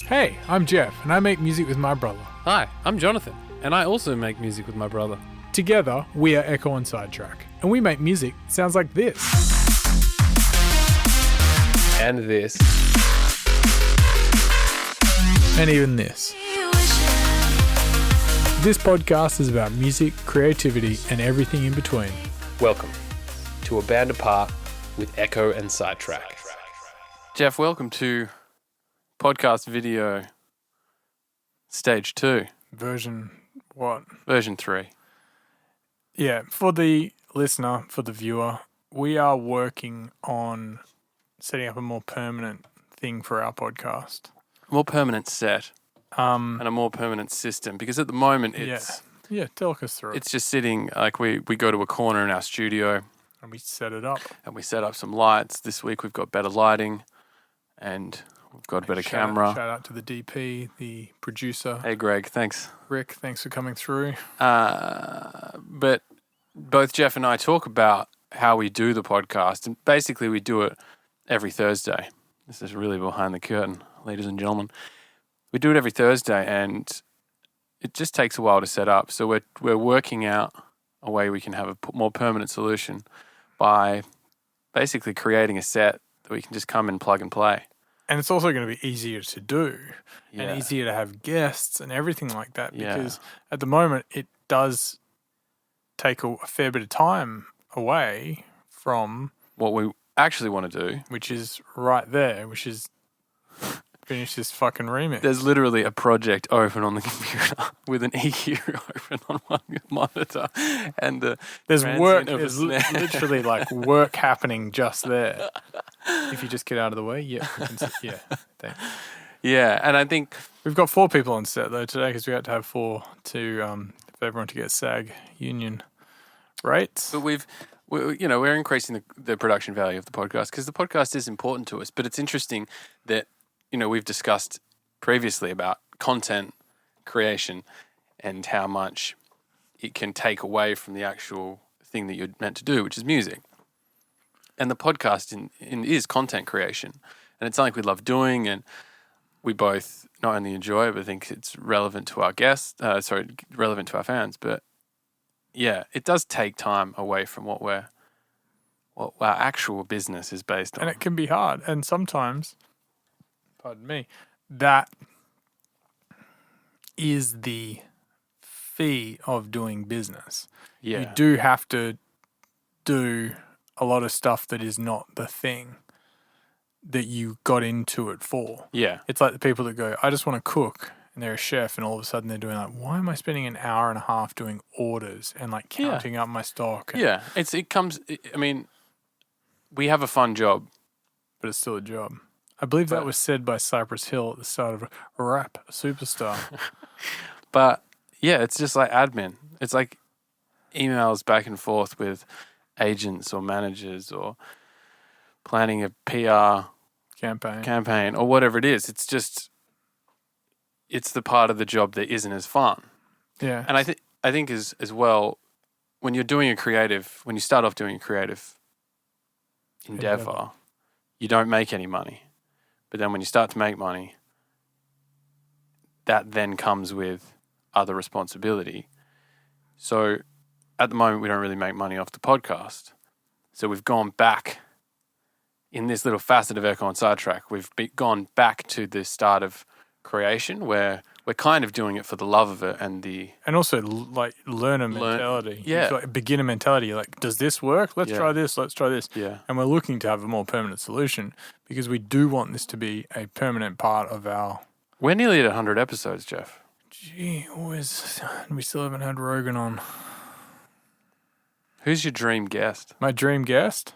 Hey, I'm Jeff, and I make music with my brother. Hi, I'm Jonathan, and I also make music with my brother. Together, we are Ekko and Sidetrack, and we make music that sounds like this. And this. And even this. This podcast is about music, creativity, and everything in between. Welcome to A Band Apart with Ekko and Sidetrack. Jeff, welcome to podcast video stage 2. Version what? Version 3. Yeah, for the listener, for the viewer, we are working on setting up a more permanent thing for our podcast. More permanent set. And a more permanent system, because at the moment it's talk us through it. It's just sitting, like we go to a corner in our studio And we set it up. and we set up some lights. This week we've got better lighting and we've got a better camera. Shout out to the DP, the producer. Hey Greg, thanks. Rick, thanks for coming through. But both Jeff and I talk about how we do the podcast, and basically we do it every Thursday. This is really behind the curtain, ladies and gentlemen. We do it every Thursday, and it just takes a while to set up. So we're working out a way we can have a more permanent solution by basically creating a set that we can just come and plug and play. And it's also going to be easier to do and easier to have guests and everything like that, because at the moment it does take a fair bit of time away from what we actually want to do, which is right there, which is finish this fucking remix. There's literally a project open on the computer with an EQ open on one monitor, and there's work. There's literally like work happening just there. If you just get out of the way, thanks. Yeah, and I think we've got 4 people on set though today, because we had to have 4 to for everyone to get SAG union rates. But we're increasing the production value of the podcast, because the podcast is important to us. But it's interesting that we've discussed previously about content creation and how much it can take away from the actual thing that you're meant to do, which is music. And the podcast is content creation. And it's something we love doing, and we both not only enjoy it, but think it's relevant to our relevant to our fans. But yeah, it does take time away from what our actual business is based on. And it can be hard. And sometimes, pardon me, that is the fee of doing business. Yeah. You do have to do a lot of stuff that is not the thing that you got into it for. Yeah. It's like the people that go, I just want to cook, and they're a chef, and all of a sudden they're doing like, why am I spending an hour and a half doing orders and like counting up my stock? Yeah. We have a fun job. But it's still a job. I believe that was said by Cypress Hill at the start of a rap superstar. But yeah, it's just like admin. It's like emails back and forth with agents or managers, or planning a PR campaign or whatever it is. It's the part of the job that isn't as fun. Yeah. And I think as well, when you start off doing a creative endeavor, you don't make any money. But then when you start to make money, that then comes with other responsibility. So at the moment, we don't really make money off the podcast. So we've gone back in this little facet of Ekko and Sidetrack. We've gone back to the start of creation, where we're kind of doing it for the love of it and also like learner mentality. Yeah. It's like beginner mentality. You're like, does this work? Let's try this. Let's try this. Yeah. And we're looking to have a more permanent solution, because we do want this to be a permanent part of our... We're nearly at 100 episodes, Jeff. Gee whiz. We still haven't had Rogan on. Who's your dream guest? My dream guest?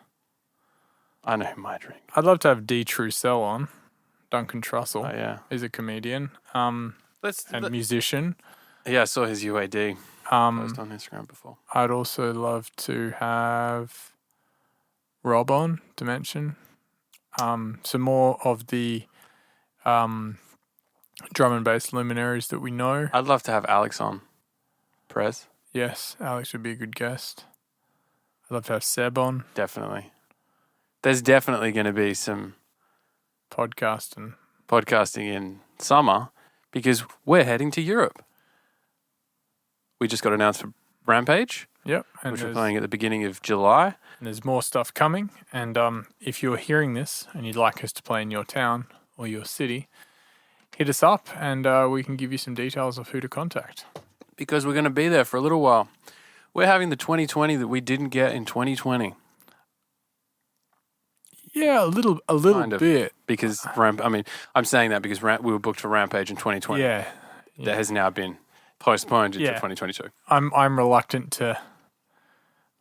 I know my dream. I'd love to have D. Trussell on. Duncan Trussell. Oh, yeah. He's a comedian musician. Yeah, I saw his UAD post on Instagram before. I'd also love to have Rob on to mention. Some more of the drum and bass luminaries that we know. I'd love to have Alex on. Prez? Yes, Alex would be a good guest. I'd love to have Seb on. Definitely. There's definitely going to be some podcast and podcasting in summer because we're heading to Europe. We just got announced for Rampage. Yep. Which we're playing at the beginning of July. And there's more stuff coming. And if you're hearing this and you'd like us to play in your town or your city, hit us up and we can give you some details of who to contact. Because we're going to be there for a little while. We're having the 2020 that we didn't get in 2020. Yeah, a little bit. Because I'm saying that because we were booked for Rampage in 2020. Yeah. That has now been postponed into 2022. I'm reluctant to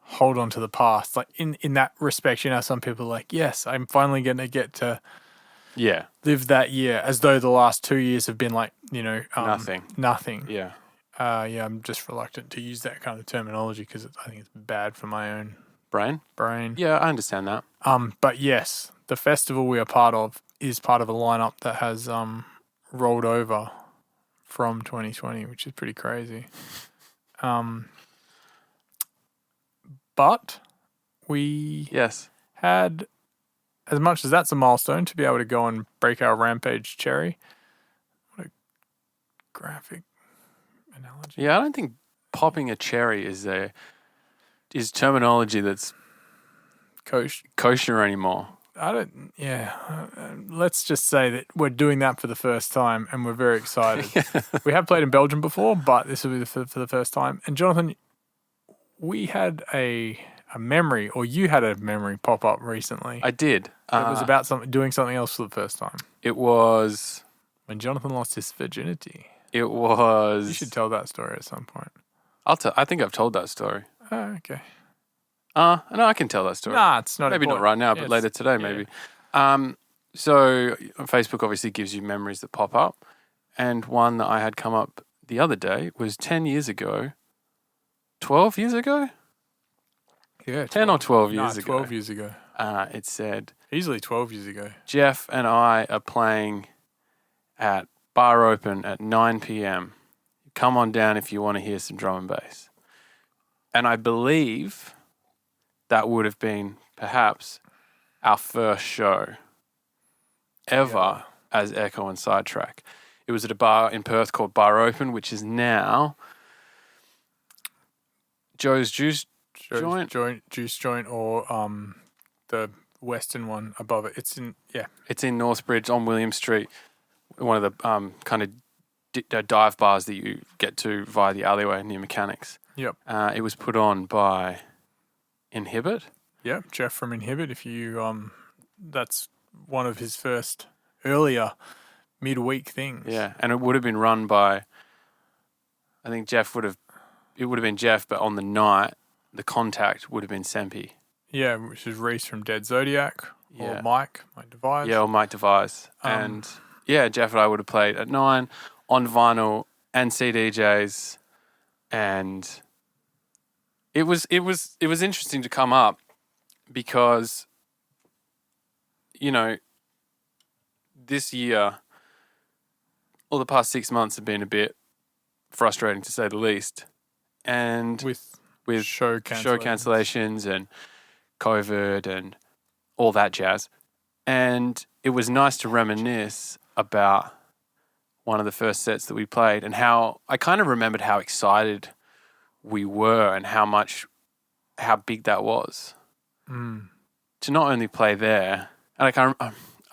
hold on to the past. Like in that respect, some people are like, yes, I'm finally going to get to live that year, as though the last 2 years have been like, nothing. Yeah. I'm just reluctant to use that kind of terminology because I think it's bad for my own brain. Yeah, I understand that. But yes, the festival we are part of is part of a lineup that has rolled over from 2020, which is pretty crazy. But we had, as much as that's a milestone, to be able to go and break our Rampage cherry. What a graphic analogy. Yeah, I don't think popping a cherry is terminology that's kosher anymore. Let's just say that we're doing that for the first time and we're very excited. We have played in Belgium before, but this will be for the first time. And Jonathan, we had a memory, or you had a memory pop up recently. I did. It was about doing something else for the first time. It was when Jonathan lost his virginity. It was. You should tell that story at some point. I think I've told that story. Oh, okay. No, I can tell that story. Nah, it's not maybe important. Not right now, but later today, maybe. So Facebook obviously gives you memories that pop up, and one that I had come up the other day was 10 years ago. 12 years ago? Yeah. 10 or 12 years ago. 12 years ago. It said... Easily 12 years ago. Jeff and I are playing at Bar Open at 9 p.m. Come on down if you want to hear some drum and bass. And I believe that would have been perhaps our first show ever as Ekko and Sidetrack. It was at a bar in Perth called Bar Open, which is now... Joe's Juice Joint, or the Western one above it. It's in Northbridge on William Street, one of the kind of dive bars that you get to via the alleyway near Mechanics. Yep. It was put on by Inhibit. Yep, Jeff from Inhibit. If you that's one of his first earlier midweek things. Yeah, and it would have been run by. I think it would have been Jeff, but on the night, the contact would have been Sempi. Yeah, which is Reese from Dead Zodiac, or Mike Devise. Yeah, or Mike Devise. And Jeff and I would have played at 9 on vinyl and CDJs, and it was interesting to come up because, this year, or the past 6 months have been a bit frustrating to say the least. And with show cancellations and COVID and all that jazz. And it was nice to reminisce about one of the first sets that we played and how I kind of remembered how excited we were and how big that was. To not only play there, and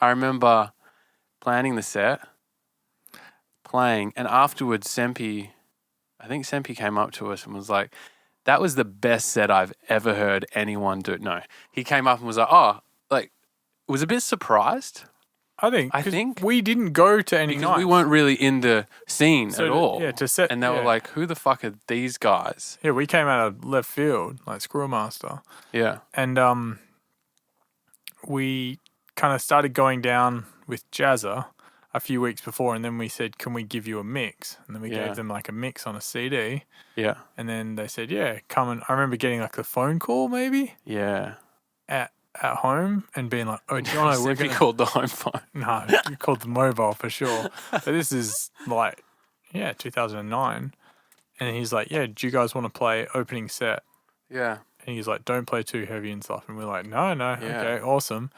I remember planning the set, playing, and afterwards I think Sempi came up to us and was like, that was the best set I've ever heard anyone do. No, he came up and was like, was a bit surprised. I think we didn't go to any nights. We weren't really in the scene at all. Yeah, to set. And they were like, who the fuck are these guys? Yeah, we came out of left field, like Screwmaster. Yeah. And we kind of started going down with Jazza a few weeks before, and then we said, can we give you a mix? And then we gave them like a mix on a CD. Yeah. And then they said, yeah, come and I remember getting like the phone call maybe. Yeah. At home and being like, oh, Jono, we're going to... called the home phone. No, you called the mobile for sure. But this is like, 2009. And he's like, yeah, do you guys want to play opening set? Yeah. And he's like, don't play too heavy and stuff. And we're like, no, okay, awesome.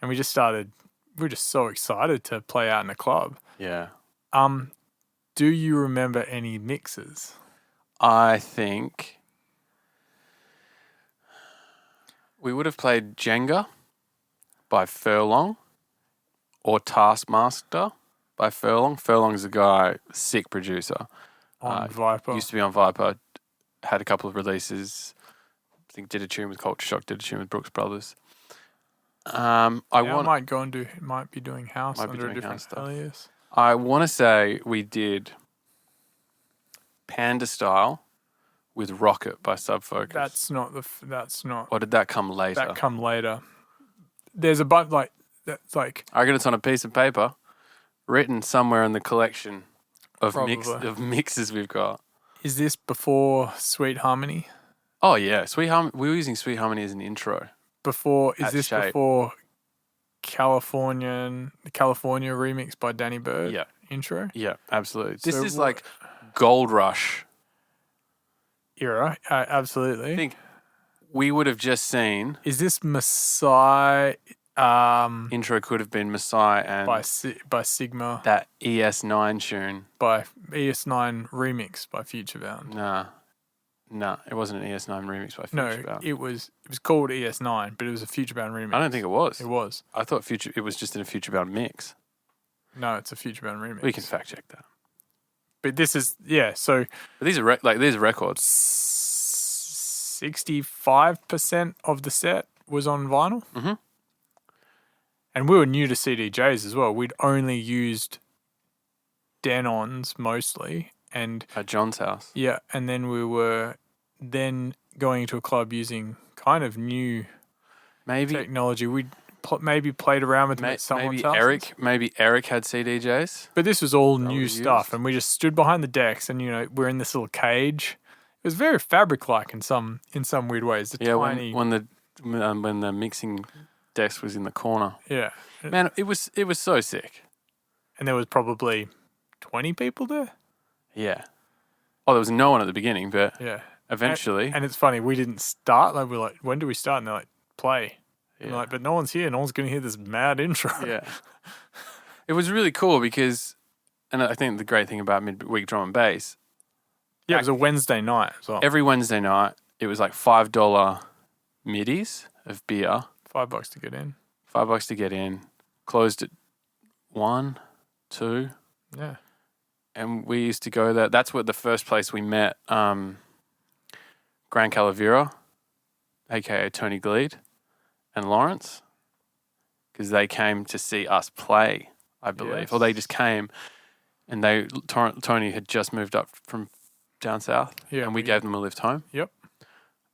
And we just started we're just so excited to play out in the club. Yeah. Do you remember any mixes? I think we would have played Jenga by Furlong or Taskmaster by Furlong. Furlong's a guy, sick producer. On Viper. Used to be on Viper, had a couple of releases. I think did a tune with Culture Shock, did a tune with Brooks Brothers. Might be doing house under a different alias. I want to say we did Panda Style with Rocket by Subfocus. That's not. Or did that come later? That come later. There's a bunch that's like. I reckon it's on a piece of paper, written somewhere in the collection of mixes we've got. Is this before Sweet Harmony? Oh yeah, Sweet Harmony. We were using Sweet Harmony as an intro. Before California remix by Danny Bird? Yeah. Intro? Yeah, absolutely. This is like Gold Rush era. Absolutely. I think we would have just seen. Is this Messiah? Intro could have been Messiah and by Sigma. That ES9 tune by ES9 remix by Futurebound. Nah, it wasn't an ES9 remix by Futurebound. No, it was called ES9, but it was a Futurebound remix. I don't think it was. It was. I thought it was just in a Futurebound mix. No, it's a Futurebound remix. We can fact check that. But this is so. But these are these are records. 65% of the set was on vinyl. Mm-hmm. And we were new to CDJs as well. We'd only used Denons mostly, and at John's house. Yeah, and then we were going into a club using kind of new technology. We maybe played around with them at someone's house. Maybe Eric had CDJs. But this was all new stuff, and we just stood behind the decks, and we're in this little cage. It was very fabric-like in some weird ways. Tiny when the mixing desk was in the corner. Yeah, man, it was so sick. And there was probably 20 people there. Yeah. Oh, there was no one at the beginning, but eventually. And it's funny, we didn't start. Like, we're like, when do we start? And they're like, play. Yeah. And we're like, but no one's here. No one's going to hear this mad intro. Yeah. It was really cool because, and I think the great thing about midweek drum and bass. Yeah, it was a Wednesday night as well. Every Wednesday night, it was like $5 middies of beer. $5 to get in. $5 to get in. Closed at 1, 2. Yeah. And we used to go there. That's what the first place we met Gran Calavera, a.k.a. Tony Gleed, and Lawrence, because they came to see us play, I believe. Yes. Or they just came, and Tony had just moved up from down south, and we gave them a lift home. Yep.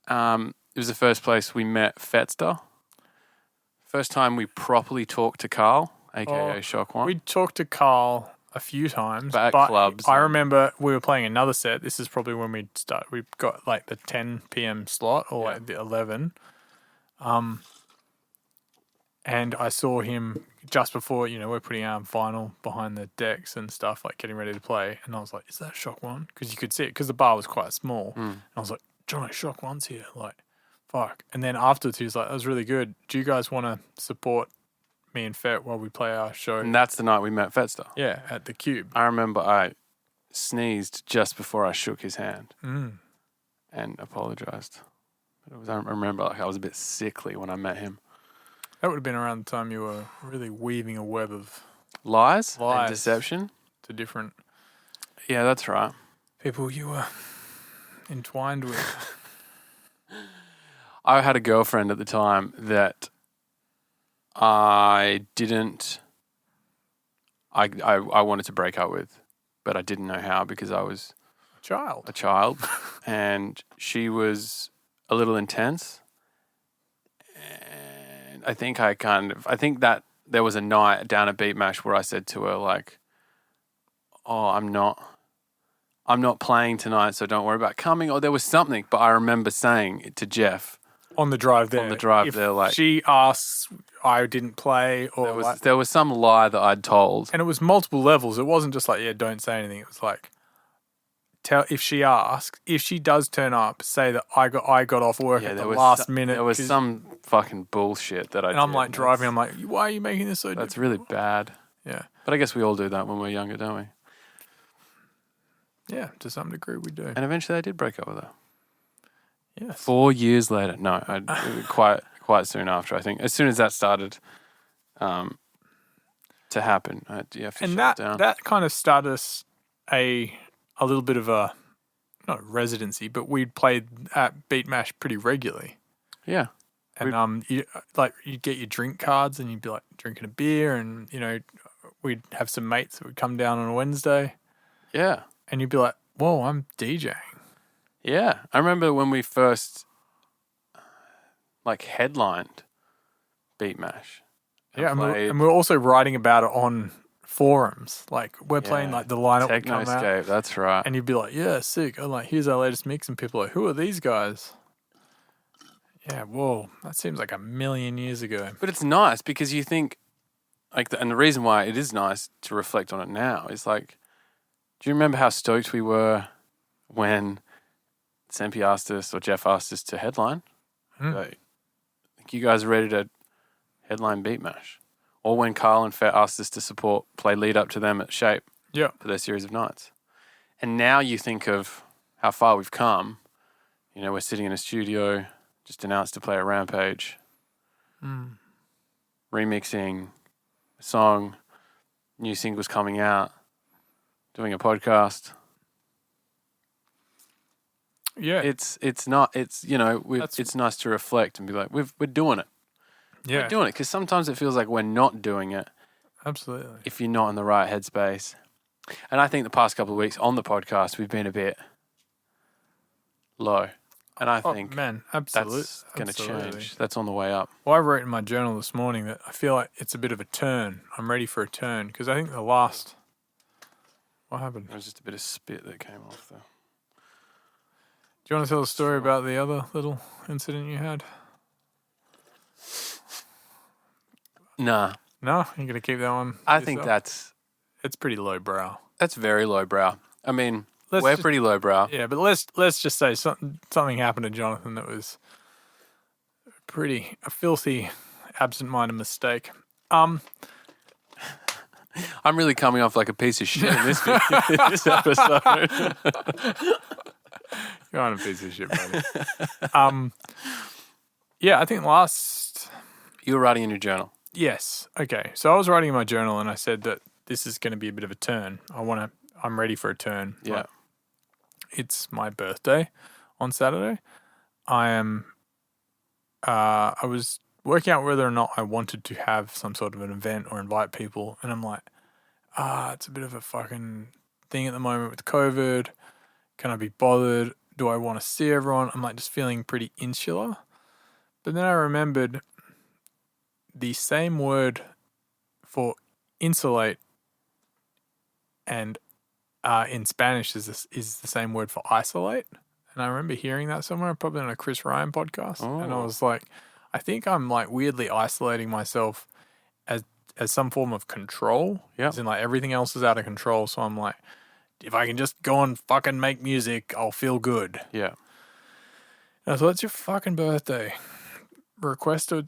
It was the first place we met Fetster. First time we properly talked to Carl, a.k.a. Shock One. We talked to Carl a few times, but at clubs. I remember we were playing another set. This is probably when we started. We got like the 10 p.m. slot or like the 11. And I saw him just before, we're putting our vinyl behind the decks and stuff, like getting ready to play. And I was like, is that Shock One? Because you could see it, because the bar was quite small. And I was like, Johnny, Shock One's here. Like, fuck. And then afterwards, he was like, that was really good. Do you guys want to support me and Fet while we play our show? And that's the night we met Fetster. Yeah, at the Cube. I remember I sneezed just before I shook his hand and apologized. But I remember I was a bit sickly when I met him. That would have been around the time you were really weaving a web of lies and deception to different. Yeah, that's right. People you were entwined with. I had a girlfriend at the time that I wanted to break up with, but I didn't know how because I was a child, and she was a little intense. And I think that there was a night down at Beat Mash where I said to her, like, oh, I'm not playing tonight, so don't worry about coming. Or there was something, but I remember saying it to Jeff. On the drive there. Like, she asks, I didn't play, or there was some lie that I'd told. And it was multiple levels. It wasn't just like, don't say anything. It was like, if she asks, if she does turn up, say that I got off work at the last minute. There was some fucking bullshit that I did. And I'm like driving, I'm like, why are you making this so difficult? That's really bad. Yeah. But I guess we all do that when we're younger, don't we? Yeah, to some degree we do. And eventually I did break up with her. Yes. 4 years later. No, quite soon after, I think. As soon as that started to happen, you have to shut it down. That kind of started us a little bit of a, not residency, but we'd played at Beat Mash pretty regularly. Yeah. And you'd get your drink cards and you'd be like drinking a beer, and we'd have some mates that would come down on a Wednesday. Yeah. And you'd be like, whoa, I'm DJing. Yeah. I remember when we first headlined Beat Mash. And we're also writing about it on forums. Like, we're playing like the lineup would come out. Technoscape, that's right. And you'd be like, yeah, sick. I'm like, here's our latest mix. And people are like, who are these guys? Yeah, whoa. That seems like a million years ago. But it's nice because you think, and the reason why it is nice to reflect on it now is like, do you remember how stoked we were when Sempi asked us, or Jeff asked us to headline? Like, I think you guys are ready to headline Beat Mash. Or when Carl and Fett asked us to play lead up to them at Shape for their series of nights. And now you think of how far we've come. We're sitting in a studio, just announced to play at Rampage, remixing a song, new singles coming out, doing a podcast. Yeah. It's nice to reflect and be like, we're doing it. Yeah. We're doing it because sometimes it feels like we're not doing it. Absolutely. If you're not in the right headspace. And I think the past couple of weeks on the podcast, we've been a bit low. And I think that's going to change. That's on the way up. Well, I wrote in my journal this morning that I feel like it's a bit of a turn. I'm ready for a turn because I think what happened? There was just a bit of spit that came off there. Do you want to tell a story about the other little incident you had? Nah. No? You're going to keep that one? I think it's pretty lowbrow. That's very lowbrow. I mean, we're pretty lowbrow. Yeah, but let's just say something happened to Jonathan that was a filthy, absent-minded mistake. I'm really coming off like a piece of shit in this episode. You're on a piece of shit, buddy. Yeah, I think you were writing in your journal. Yes. Okay. So I was writing in my journal and I said that this is going to be a bit of a turn. I'm ready for a turn. Yeah. It's my birthday on Saturday. I was working out whether or not I wanted to have some sort of an event or invite people. And I'm like, it's a bit of a fucking thing at the moment with COVID. Can I be bothered? Do I want to see everyone? I'm like just feeling pretty insular. But then I remembered the same word for insulate and in Spanish is the same word for isolate. And I remember hearing that somewhere, probably on a Chris Ryan podcast. Oh. And I was like, I think I'm like weirdly isolating myself as some form of control. Yeah. As in like everything else is out of control. So I'm like, if I can just go and fucking make music, I'll feel good. Yeah. And I thought, it's your fucking birthday. Request a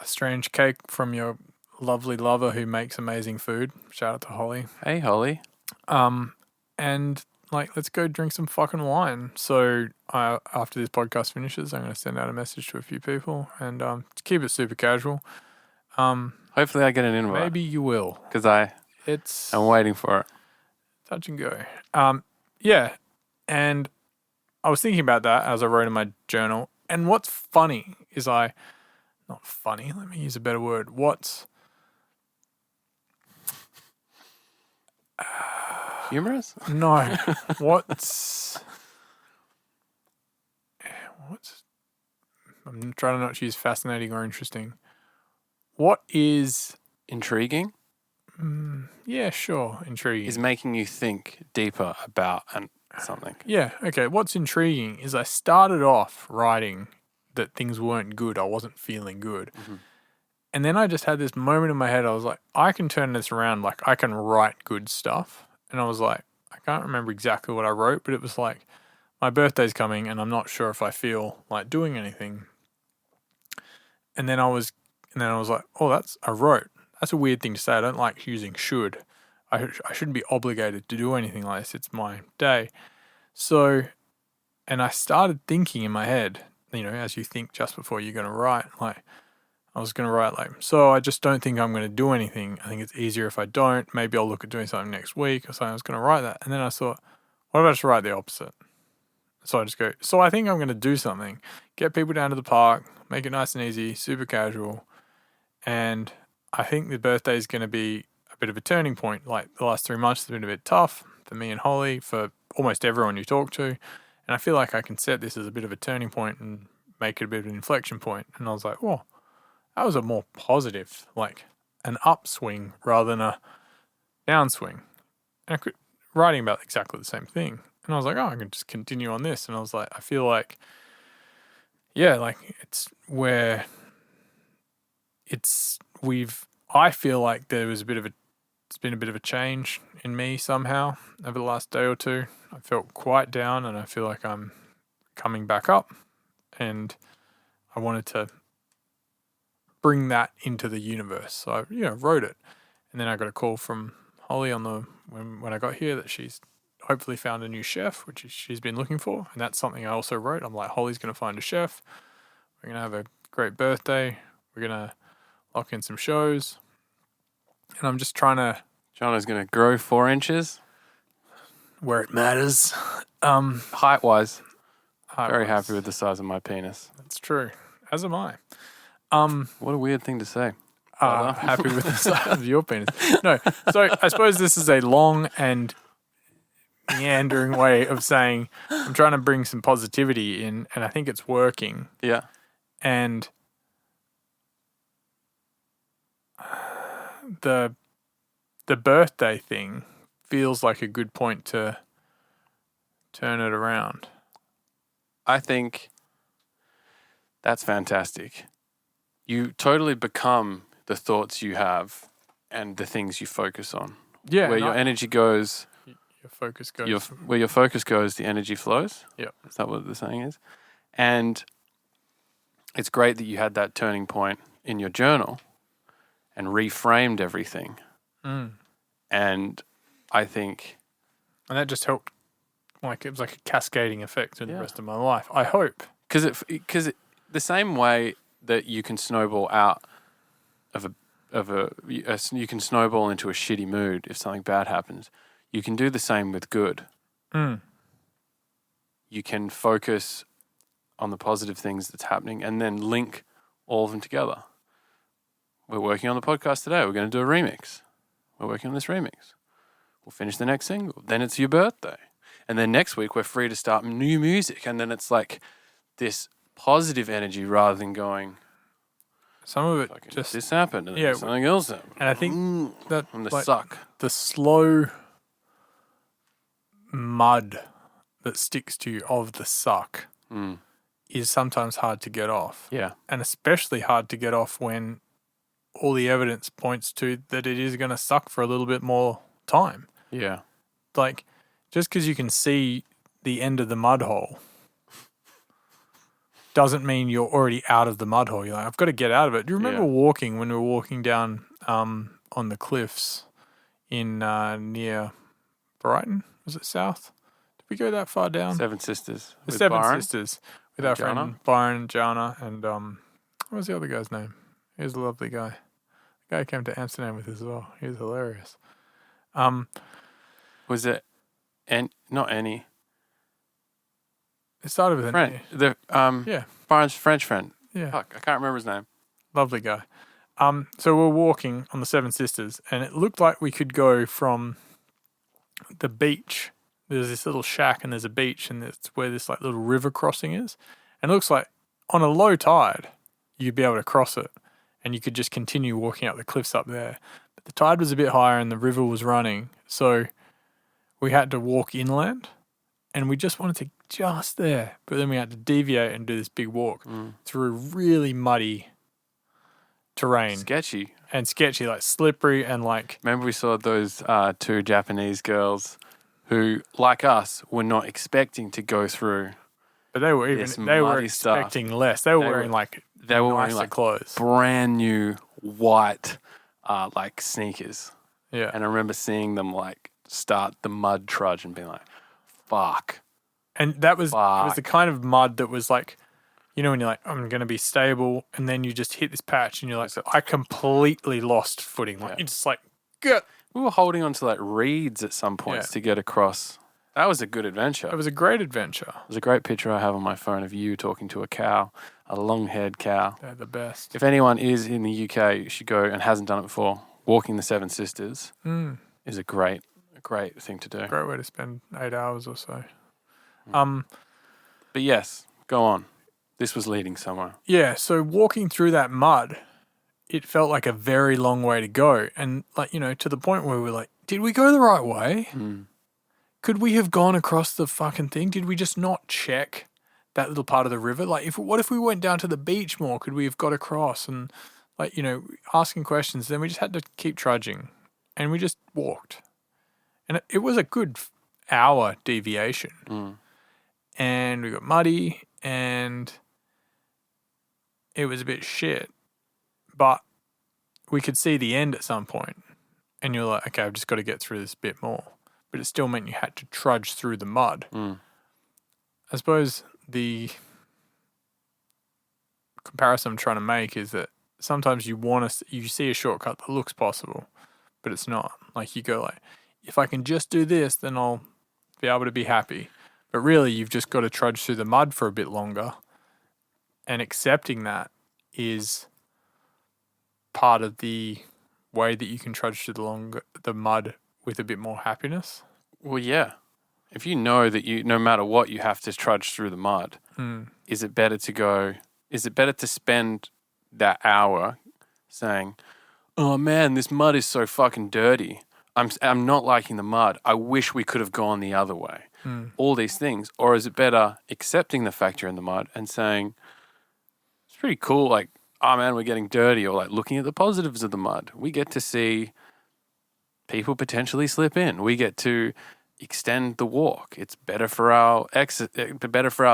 strange cake from your lovely lover who makes amazing food. Shout out to Holly. Hey, Holly. And like, let's go drink some fucking wine. So after this podcast finishes, I'm going to send out a message to a few people and keep it super casual. Hopefully I get an invite. Maybe you will. Because I'm waiting for it. Touch and go. Yeah. And I was thinking about that as I wrote in my journal. And what's funny is not funny, let me use a better word. Humorous? No. I'm trying to not use fascinating or interesting. What is... Intriguing? Yeah, sure. Intriguing. Is making you think deeper about something. Yeah, okay. What's intriguing is I started off writing that things weren't good. I wasn't feeling good. Mm-hmm. And then I just had this moment in my head. I was like, I can turn this around. Like, I can write good stuff. And I was like, I can't remember exactly what I wrote, but it was like, my birthday's coming and I'm not sure if I feel like doing anything. And then I was like, oh, I wrote. That's a weird thing to say. I don't like using should. I shouldn't be obligated to do anything like this. It's my day. So, and I started thinking in my head, as you think just before you're going to write, like, I was going to write like, so I just don't think I'm going to do anything. I think it's easier if I don't. Maybe I'll look at doing something next week or something. I was going to write that. And then I thought, what if I just write the opposite? So I just go, so I think I'm going to do something. Get people down to the park, make it nice and easy, super casual. And I think the birthday is going to be a bit of a turning point. Like the last 3 months have been a bit tough for me and Holly, for almost everyone you talk to. And I feel like I can set this as a bit of a turning point and make it a bit of an inflection point. And I was like, whoa, that was a more positive, like an upswing rather than a downswing. And writing about exactly the same thing. And I was like, oh, I can just continue on this. And I was like, I feel like, yeah, like it's where I feel like it's been a bit of a change in me somehow over the last day or two. I felt quite down and I feel like I'm coming back up, and I wanted to bring that into the universe. So I, wrote it, and then I got a call from Holly when I got here that she's hopefully found a new chef, which she's been looking for, and that's something I also wrote. I'm like, Holly's going to find a chef. We're going to have a great birthday. We're going to lock in some shows, and I'm just trying to. Jono's going to grow 4 inches where it matters. Height-wise, very happy with the size of my penis. That's true. As am I. What a weird thing to say. Happy with the size of your penis. No, so I suppose this is a long and meandering way of saying I'm trying to bring some positivity in, and I think it's working. Yeah. And the birthday thing feels like a good point to turn it around. I think that's fantastic. You totally become the thoughts you have and the things you focus on. Yeah. Where your energy goes, your focus goes. Where your focus goes, the energy flows. Yeah. Is that what the saying is? And it's great that you had that turning point in your journal and reframed everything. And I think... And that just helped. Like, it was like a cascading effect in the rest of my life. I hope. Because the same way that you can snowball out you can snowball into a shitty mood if something bad happens. You can do the same with good. You can focus on the positive things that's happening and then link all of them together. We're working on the podcast today. We're going to do a remix. We're working on this remix. We'll finish the next single. Then it's your birthday. And then next week we're free to start new music. And then it's like this positive energy rather than going... Some of it just... This happened and then something else happened. And I think that... And the suck. The slow mud that sticks to you of the suck is sometimes hard to get off. Yeah. And especially hard to get off when all the evidence points to that it is going to suck for a little bit more time. Yeah. Like, just because you can see the end of the mud hole doesn't mean you're already out of the mud hole. You're like, I've got to get out of it. Do you remember when we were walking down on the cliffs in near Brighton? Was it south? Did we go that far down? Seven Sisters. The Seven Sisters. With our friend Byron, Jana, and what was the other guy's name? He was a lovely guy. The guy came to Amsterdam with us as well. He was hilarious. Was it not Annie? It started with friend. Byron's French friend. Yeah. Fuck, I can't remember his name. Lovely guy. So we're walking on the Seven Sisters, and it looked like we could go from the beach. There's this little shack, and there's a beach, and it's where this like little river crossing is. And it looks like on a low tide, you'd be able to cross it, and you could just continue walking up the cliffs up there. But the tide was a bit higher, and the river was running, so we had to walk inland, and we just wanted to just there. But then we had to deviate and do this big walk through really muddy terrain. Sketchy, like slippery and like... Remember we saw those 2 Japanese girls who, like us, were not expecting to go through. But they were expecting less. They were wearing nicer clothes, brand new white like sneakers. Yeah. And I remember seeing them like start the mud trudge and being like, "Fuck." And it was the kind of mud that was like, you know, when you're like, I'm going to be stable, and then you just hit this patch, and you're like, I completely lost footing. Like you're just like, good. We were holding on to like reeds at some points to get across. That was a good adventure. It was a great adventure. There's a great picture I have on my phone of you talking to a cow, a long-haired cow. They're the best. If anyone is in the UK, you should go and hasn't done it before. Walking the Seven Sisters is a great thing to do. Great way to spend 8 hours or so. But yes, go on. This was leading somewhere. Yeah, so walking through that mud, it felt like a very long way to go. And like, you know, to the point where we were like, did we go the right way? Could we have gone across the fucking thing? Did we just not check that little part of the river? Like, what if we went down to the beach more? Could we have got across? And like, you know, asking questions. Then we just had to keep trudging, and we just walked. And it was a good hour deviation. And we got muddy, and it was a bit shit. But we could see the end at some point. And you're like, okay, I've just got to get through this bit more. But it still meant you had to trudge through the mud. I suppose the comparison I'm trying to make is that sometimes you see a shortcut that looks possible, but it's not. Like you go like, if I can just do this, then I'll be able to be happy. But really, you've just got to trudge through the mud for a bit longer. And accepting that is part of the way that you can trudge through the mud with a bit more happiness. Well, yeah. If you know that no matter what, you have to trudge through the mud, is it better to spend that hour saying, oh man, this mud is so fucking dirty. I'm not liking the mud. I wish we could have gone the other way. All these things. Or is it better accepting the fact you're in the mud and saying, it's pretty cool, like, oh man, we're getting dirty, or like looking at the positives of the mud. We get to see people potentially slip in. We get to extend the walk. It's better for our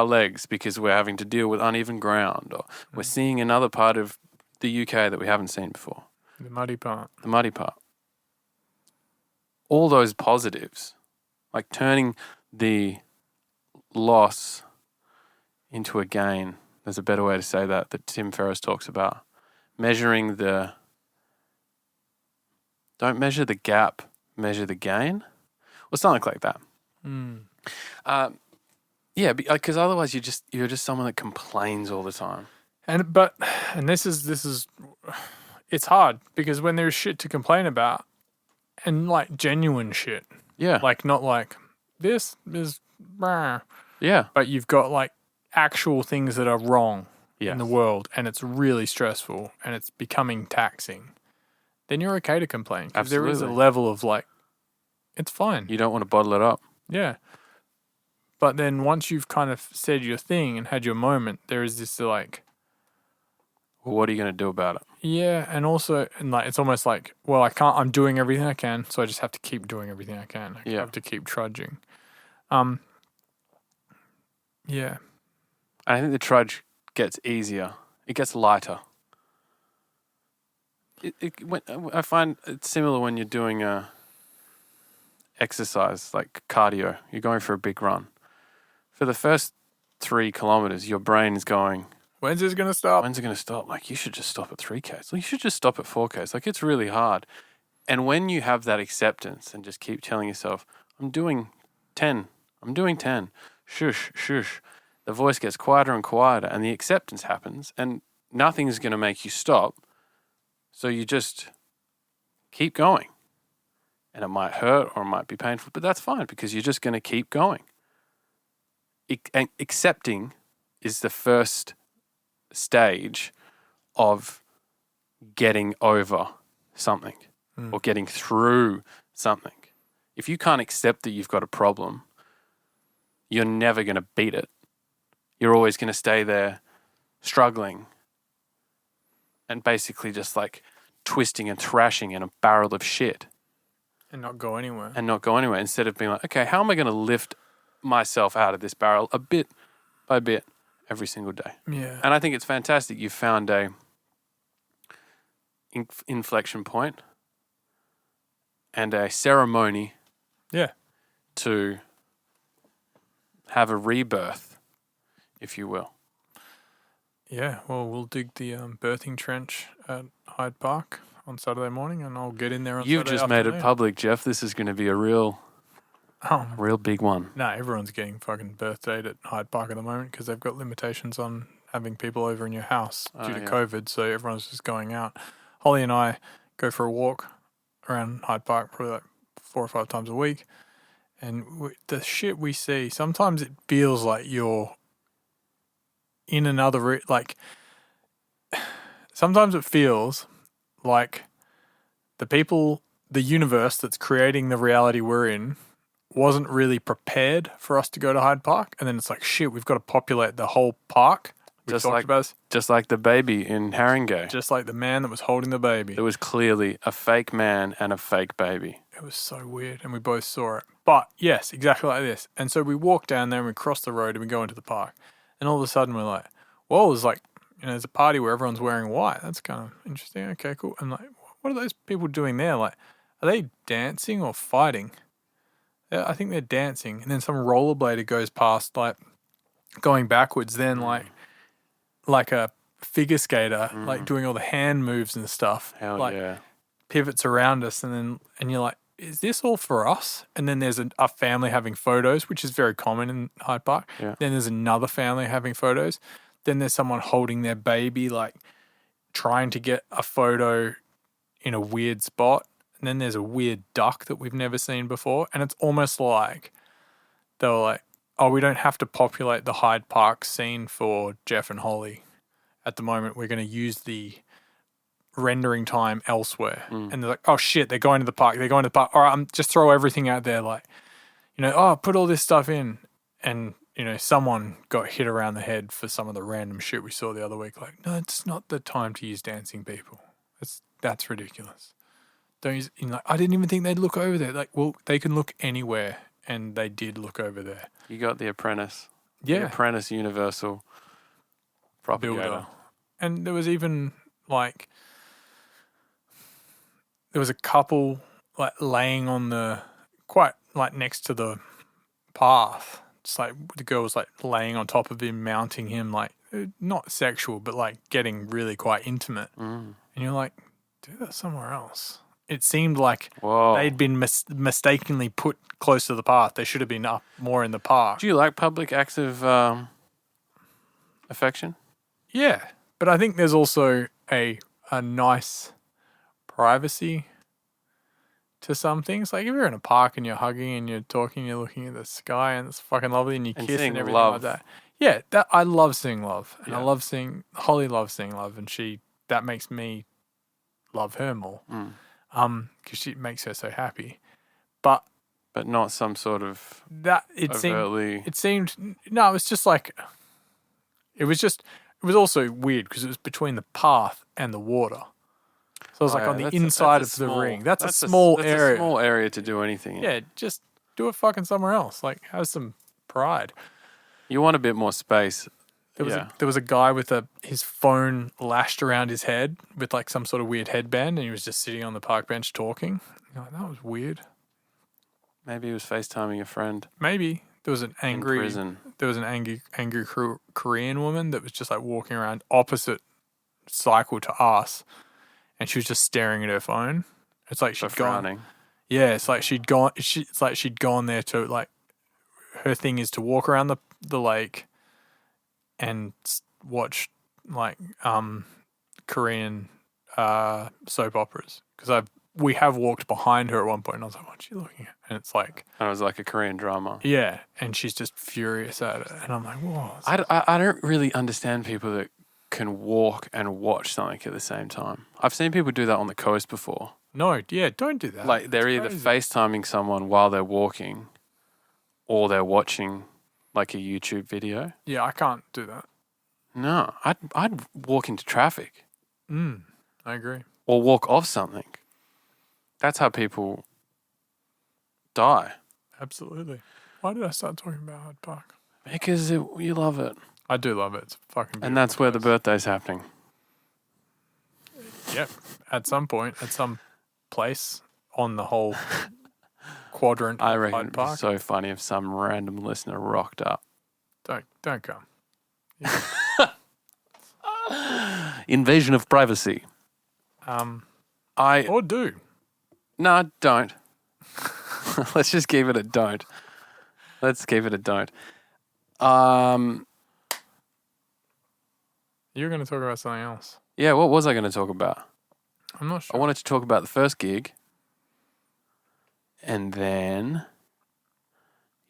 legs because we're having to deal with uneven ground, or we're seeing another part of the UK that we haven't seen before. The muddy part. All those positives, like turning the loss into a gain. There's a better way to say that Tim Ferriss talks about. Don't measure the gap, measure the gain. Or something like that. Yeah, because otherwise you're just someone that complains all the time. And this is it's hard because when there's shit to complain about, and like genuine shit. Yeah. Like not like this is yeah. But you've got like actual things that are wrong in the world, and it's really stressful and it's becoming taxing. Then you're okay to complain because there is a level of like, it's fine. You don't want to bottle it up. Yeah. But then once you've kind of said your thing and had your moment, there is this like, well, what are you going to do about it? Yeah, and also, like it's almost like, well, I can't. I'm doing everything I can, so I just have to keep doing everything I can. I have to keep trudging. Yeah. I think the trudge gets easier. It gets lighter. I find it's similar when you're doing exercise, like cardio. You're going for a big run. For the first 3 kilometers, your brain is going, when's this going to stop? Like, you should just stop at 3Ks. Like, you should just stop at 4Ks. Like, it's really hard. And when you have that acceptance and just keep telling yourself, I'm doing 10. Shush, shush. The voice gets quieter and quieter, and the acceptance happens, and nothing is going to make you stop. So you just keep going. And it might hurt or it might be painful, but that's fine because you're just going to keep going. Accepting is the first stage of getting over something or getting through something. If you can't accept that you've got a problem, you're never going to beat it. You're always going to stay there struggling and basically just like twisting and thrashing in a barrel of shit. And not go anywhere. Instead of being like, okay, how am I going to lift myself out of this barrel a bit by bit every single day? Yeah. And I think it's fantastic. You found a inflection point and a ceremony. Yeah. To have a rebirth, if you will. Yeah, well, we'll dig the birthing trench at Hyde Park on Saturday morning, and I'll get in there on You've Saturday just afternoon. made it public, Jeff. This is going to be a real big one. No, everyone's getting fucking birthdayed at Hyde Park at the moment because they've got limitations on having people over in your house due to COVID, so everyone's just going out. Holly and I go for a walk around Hyde Park probably like 4 or 5 times a week, and the shit we see, sometimes it feels like you're in another, sometimes it feels like the universe that's creating the reality we're in wasn't really prepared for us to go to Hyde Park. And then it's like, shit, we've got to populate the whole park. Just like the baby in Haringey. Just like the man that was holding the baby. There was clearly a fake man and a fake baby. It was so weird, and we both saw it. But yes, exactly like this. And so we walk down there and we cross the road and we go into the park. And all of a sudden we're like, whoa, there's there's a party where everyone's wearing white. That's kind of interesting. Okay, cool. And like, what are those people doing there? Like, are they dancing or fighting? Yeah, I think they're dancing. And then some rollerblader goes past, like, going backwards. Then like a figure skater, like doing all the hand moves and stuff. Hell like, yeah. Pivots around us. And you're like, is this all for us? And then there's a family having photos, which is very common in Hyde Park. Yeah. Then there's another family having photos. Then there's someone holding their baby, like trying to get a photo in a weird spot. And then there's a weird duck that we've never seen before. And it's almost like they were like, oh, we don't have to populate the Hyde Park scene for Jeff and Holly. At the moment, we're going to use the rendering time elsewhere. And they're like, oh shit, they're going to the park. All right, just throw everything out there. Like, put all this stuff in. And, someone got hit around the head for some of the random shit we saw the other week. Like, no, it's not the time to use dancing people. That's ridiculous. Don't use, I didn't even think they'd look over there. Like, well, they can look anywhere. And they did look over there. You got The Apprentice. Yeah. The Apprentice Universal propagator. Builder. And there was even there was a couple laying on quite next to the path. It's like the girl was laying on top of him, mounting him, not sexual, but getting really quite intimate. And you're like, do that somewhere else. It seemed like they'd been mistakenly put close to the path. They should have been up more in the park. Do you like public acts of affection? Yeah, but I think there's also a nice privacy to some things. Like if you're in a park and you're hugging and you're talking, you're looking at the sky and it's fucking lovely and you kiss and everything like that. Yeah, I love seeing love. And I love seeing, Holly loves seeing love, and that makes me love her more. Because she makes her so happy. But not some sort of it overtly... seemed no, it was just it was also weird because it was between the path and the water. So it was on the inside of the ring. That's a small area. That's a small area to do anything in. Yeah, just do it fucking somewhere else. Have some pride. You want a bit more space. There was a guy with his phone lashed around his head with some sort of weird headband, and he was just sitting on the park bench talking. That was weird. Maybe he was FaceTiming a friend. Maybe there was an angry Korean woman that was just like walking around opposite cycle to us, and she was just staring at her phone. It's like she'd gone. Yeah, it's like she'd gone. It's like she'd gone there to like. Her thing is to walk around the lake and watch like Korean soap operas, because we have walked behind her at one point and I was like, what's she looking at? And it's like, and it was like a Korean drama. Yeah, and she's just furious at it, and I'm like, whoa. I don't really understand people that can walk and watch something at the same time. I've seen people do that on the coast before. No, yeah, don't do that. Like they're either FaceTiming someone while they're walking or they're watching like a YouTube video. Yeah, I can't do that. No, I'd walk into traffic. I agree. Or walk off something. That's how people die. Absolutely. Why did I start talking about Hyde Park? Because you love it. I do love it. It's fucking beautiful. And that's where the birthday's happening. Yep. At some point, at some place on the whole quadrant I of reckon Hyde it'd be Park. so funny if some random listener rocked up. Don't come. Invasion of privacy. Or do. No, don't. Let's just keep it at don't. Let's keep it at don't. You're going to talk about something else. Yeah, what was I going to talk about? I'm not sure. I wanted to talk about the first gig. And then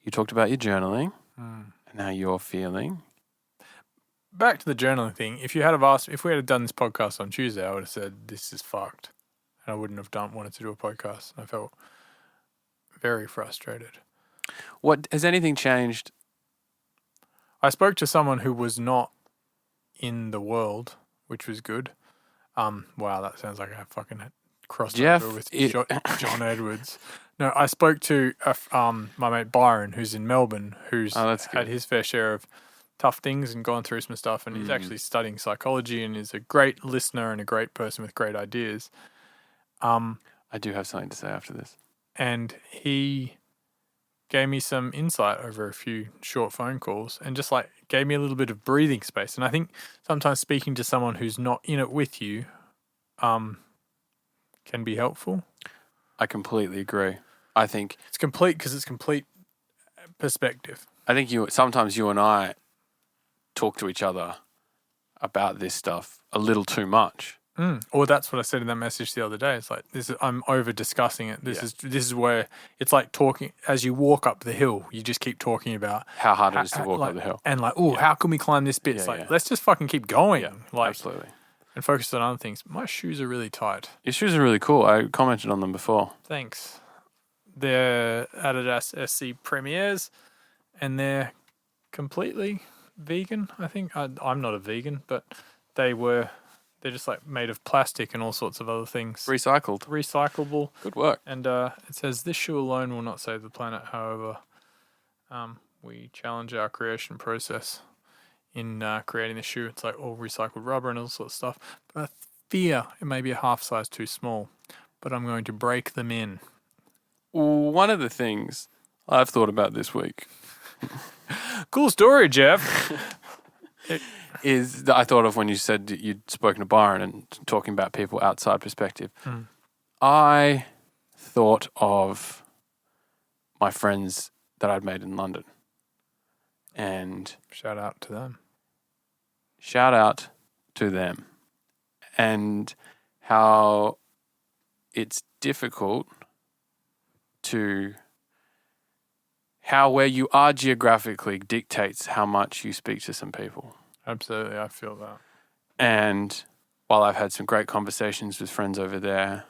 you talked about your journaling and how you're feeling. Back to the journaling thing. If we had done this podcast on Tuesday, I would have said this is fucked, and I wouldn't have wanted to do a podcast. I felt very frustrated. What has anything changed? I spoke to someone who was not in the world, which was good. Wow, that sounds like I fucking crossed over with John Edwards. No, I spoke to my mate Byron, who's in Melbourne, who's had his fair share of tough things and gone through some stuff, and he's actually studying psychology and is a great listener and a great person with great ideas. I do have something to say after this. And he gave me some insight over a few short phone calls and just like gave me a little bit of breathing space. And I think sometimes speaking to someone who's not in it with you can be helpful. I completely agree. I think it's complete because it's complete perspective. I think sometimes you and I talk to each other about this stuff a little too much. Or that's what I said in that message the other day. It's like I'm over discussing it. This is where it's like talking as you walk up the hill. You just keep talking about how hard it is to walk up the hill, and like, how can we climb this bit? It's like let's just fucking keep going. Yeah, like, absolutely, and focus on other things. My shoes are really tight. Your shoes are really cool. I commented on them before. Thanks. They're Adidas SC Premiers, and they're completely vegan. I think I'm not a vegan, but they're just like made of plastic and all sorts of other things. Recyclable. Good work. And it says, this shoe alone will not save the planet. However, we challenge our creation process in creating the shoe. It's like all recycled rubber and all sorts of stuff. But I fear it may be a half size too small, but I'm going to break them in. One of the things I've thought about this week. Cool story, Jeff. Is that I thought of when you said that you'd spoken to Byron and talking about people outside perspective. I thought of my friends that I'd made in London. And shout out to them. And how it's difficult to where you are geographically dictates how much you speak to some people. Absolutely, I feel that. And while I've had some great conversations with friends over there,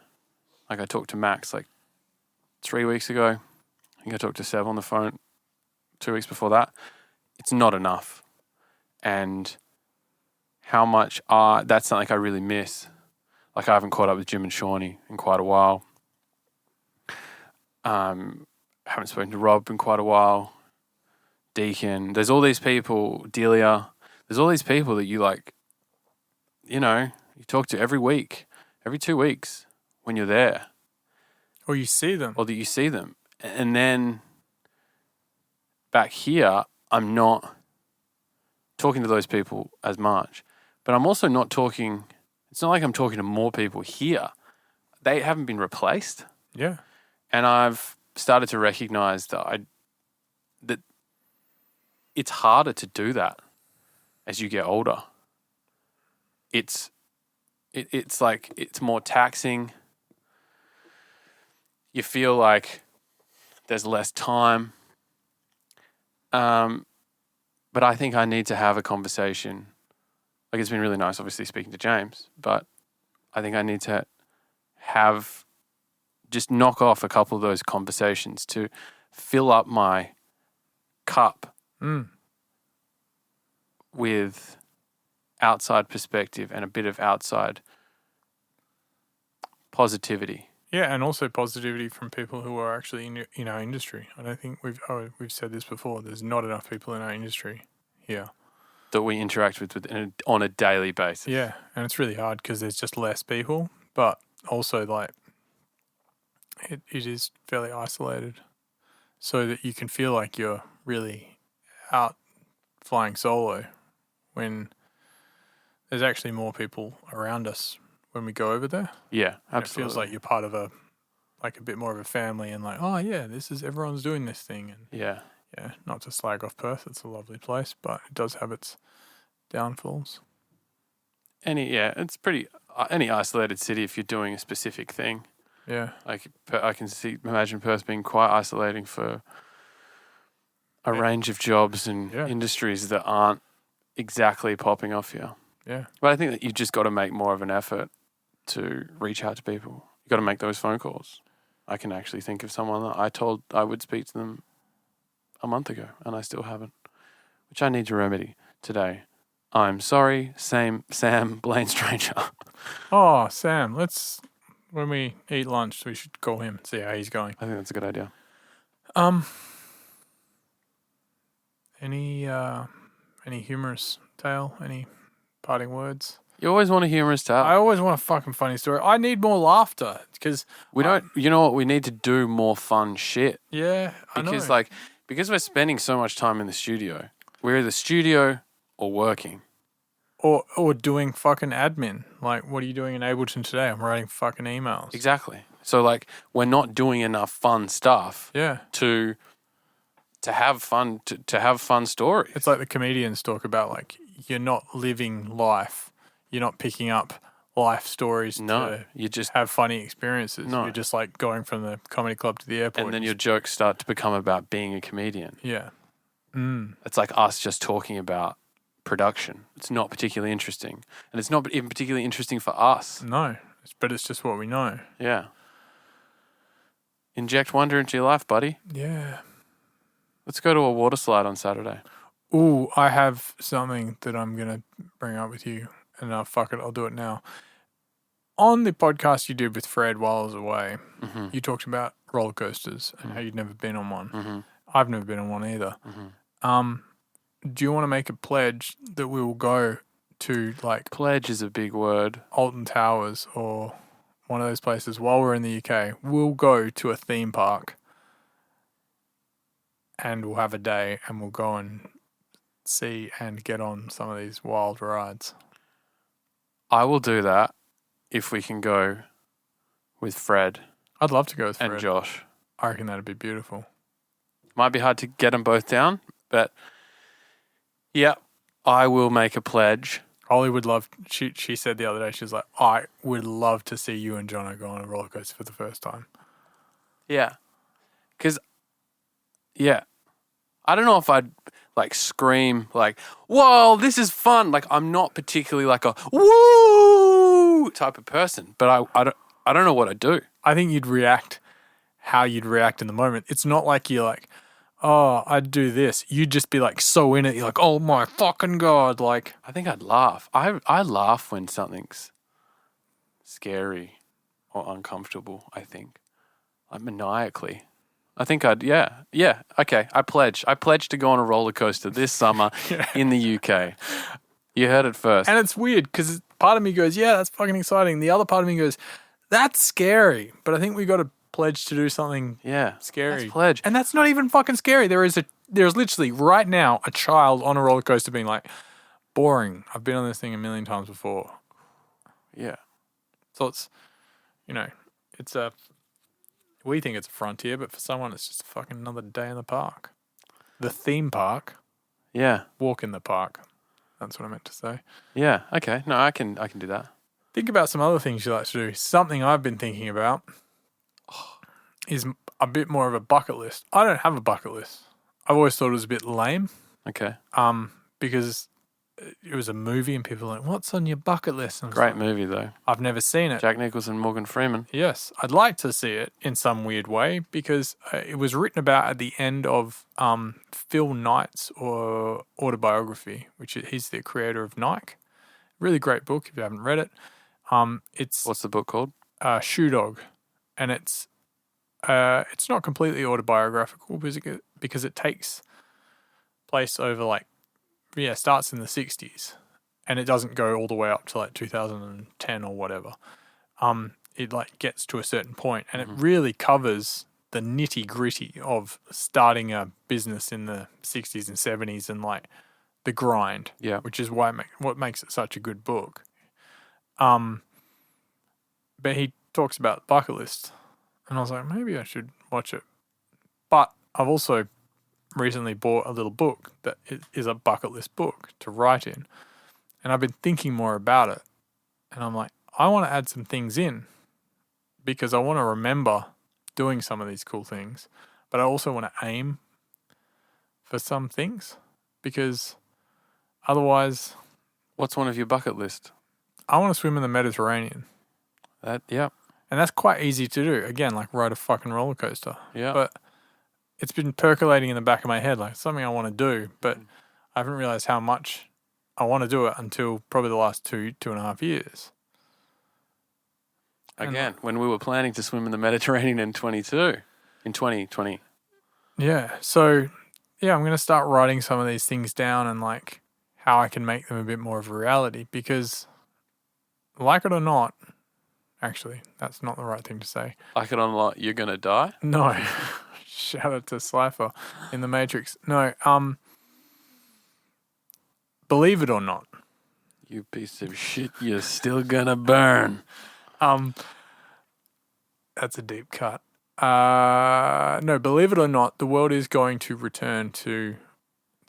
like I talked to Max like 3 weeks ago. I think I talked to Seb on the phone 2 weeks before that. It's not enough. And how much that's something I really miss. Like I haven't caught up with Jim and Shawnee in quite a while. Haven't spoken to Rob in quite a while. Deacon. There's all these people, Delia. There's all these people that you like, you talk to every week, every 2 weeks when you're there. Or you see them. Or that you see them. And then back here, I'm not talking to those people as much. But I'm also not talking, it's not like I'm talking to more people here. They haven't been replaced. Yeah. And I've started to recognize that it's harder to do that as you get older. It's like it's more taxing. You feel like there's less time. But I think I need to have a conversation. Like it's been really nice, obviously, speaking to James, but I think I need to just knock off a couple of those conversations to fill up my cup with outside perspective and a bit of outside positivity. Yeah, and also positivity from people who are actually in our industry. I don't think we've said this before. There's not enough people in our industry here that we interact with on a daily basis. Yeah, and it's really hard because there's just less people, but also like it is fairly isolated, so that you can feel like you're really out flying solo when there's actually more people around us when we go over there. Yeah, absolutely. And it feels like you're part of a bit more of a family, and like, oh yeah, everyone's doing this thing, and yeah, not to slag off Perth, it's a lovely place, but it does have its downfalls. It's pretty any isolated city if you're doing a specific thing. Yeah, like I can imagine Perth being quite isolating for a range of jobs and industries that aren't exactly popping off here. Yeah, but I think that you've just got to make more of an effort to reach out to people. You got to make those phone calls. I can actually think of someone that I told I would speak to them a month ago, and I still haven't, which I need to remedy today. I'm sorry, Sam Blaine Stranger. Oh, Sam, when we eat lunch, we should call him and see how he's going. I think that's a good idea. Any humorous tale? Any parting words? You always want a humorous tale. I always want a fucking funny story. I need more laughter because we don't. You know what? We need to do more fun shit. Yeah, because I know. because we're spending so much time in the studio. We're either studio or working. Or doing fucking admin. Like, what are you doing in Ableton today? I'm writing fucking emails. Exactly. So, like, we're not doing enough fun stuff. Yeah. To have fun, to have fun stories. It's like the comedians talk about, like, you're not living life. You're not picking up life stories you just have funny experiences. No. You're just, like, going from the comedy club to the airport. And then your jokes start to become about being a comedian. Yeah. It's like us just talking about production. It's not particularly interesting. And it's not even particularly interesting for us. No, but it's just what we know. Yeah. Inject wonder into your life, buddy. Yeah. Let's go to a water slide on Saturday. Ooh, I have something that I'm going to bring up with you. And fuck it, I'll do it now. On the podcast you did with Fred while I was away, you talked about rollercoasters and how you'd never been on one. I've never been on one either. Do you want to make a pledge that we will go to, like... Pledge is a big word. Alton Towers or one of those places while we're in the UK. We'll go to a theme park and we'll have a day and we'll go and see and get on some of these wild rides. I will do that if we can go with Fred. I'd love to go with Fred. And Josh. I reckon that'd be beautiful. Might be hard to get them both down, but... Yeah, I will make a pledge. Holly would love... She said the other day, she was like, I would love to see you and Jono go on a roller coaster for the first time. Yeah. Because, I don't know if I'd, like, scream, like, whoa, this is fun. Like, I'm not particularly, like, a woo type of person. But I don't know what I'd do. I think you'd react how you'd react in the moment. It's not like you're like... Oh, I'd do this. You'd just be like so in it. You're like, oh my fucking God. Like, I think I'd laugh. I laugh when something's scary or uncomfortable, I think. Like maniacally. I think okay. I pledge to go on a roller coaster this summer in the UK. You heard it first. And it's weird because part of me goes, yeah, that's fucking exciting. The other part of me goes, that's scary. But I think we got to pledge to do something scary. Let's pledge. And that's not even fucking scary. There's literally right now a child on a roller coaster being like, boring. I've been on this thing a million times before. Yeah. So it's, we think it's a frontier, but for someone it's just fucking another day in the park. The theme park. Yeah. Walk in the park. That's what I meant to say. Yeah. Okay. No, I can do that. Think about some other things you like to do. Something I've been thinking about is a bit more of a bucket list. I don't have a bucket list. I've always thought it was a bit lame. Okay. Because it was a movie and people were like, what's on your bucket list? Great movie though. I've never seen it. Jack Nicholson, Morgan Freeman. Yes. I'd like to see it in some weird way because it was written about at the end of Phil Knight's autobiography, he's the creator of Nike. Really great book if you haven't read it. What's the book called? Shoe Dog. and it's not completely autobiographical because it takes place over starts in the 60s, and it doesn't go all the way up to like 2010 or whatever. It like gets to a certain point, and it really covers the nitty gritty of starting a business in the 60s and 70s and like the grind, which is what makes it such a good book. But he talks about bucket list, and I was like, maybe I should watch it. But I've also recently bought a little book that is a bucket list book to write in, and I've been thinking more about it, and I'm like, I want to add some things in because I want to remember doing some of these cool things, but I also want to aim for some things because otherwise... What's one of your bucket list? I want to swim in the Mediterranean. And that's quite easy to do. Again, like ride a fucking roller coaster. Yeah. But it's been percolating in the back of my head, like something I want to do, but I haven't realized how much I want to do it until probably the last 2.5 years. Again, when we were planning to swim in the Mediterranean in 2020. Yeah. So, yeah, I'm going to start writing some of these things down and like how I can make them a bit more of a reality because, like it or not, actually, that's not the right thing to say. Like it or not, you're going to die? No. Shout out to Slifer in the Matrix. No. Believe it or not. You piece of shit, you're still going to burn. That's a deep cut. No, believe it or not, the world is going to return to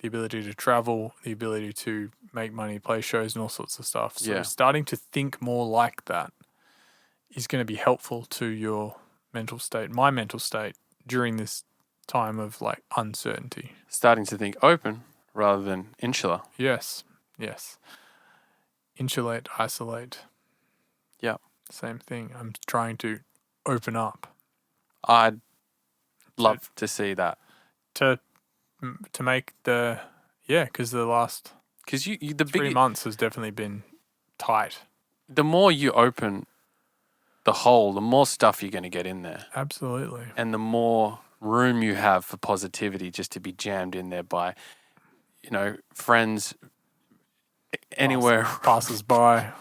the ability to travel, the ability to make money, play shows and all sorts of stuff. So starting to think more like that is going to be helpful to your mental state, my mental state during this time of like uncertainty. Starting to think open rather than insular. Yes. Insulate, isolate. Yeah. Same thing. I'm trying to open up. I'd love to see that. To make because the last 3 months has definitely been tight. The more you open the hole, the more stuff you're going to get in there. Absolutely. And the more room you have for positivity just to be jammed in there by, friends anywhere. Passes by.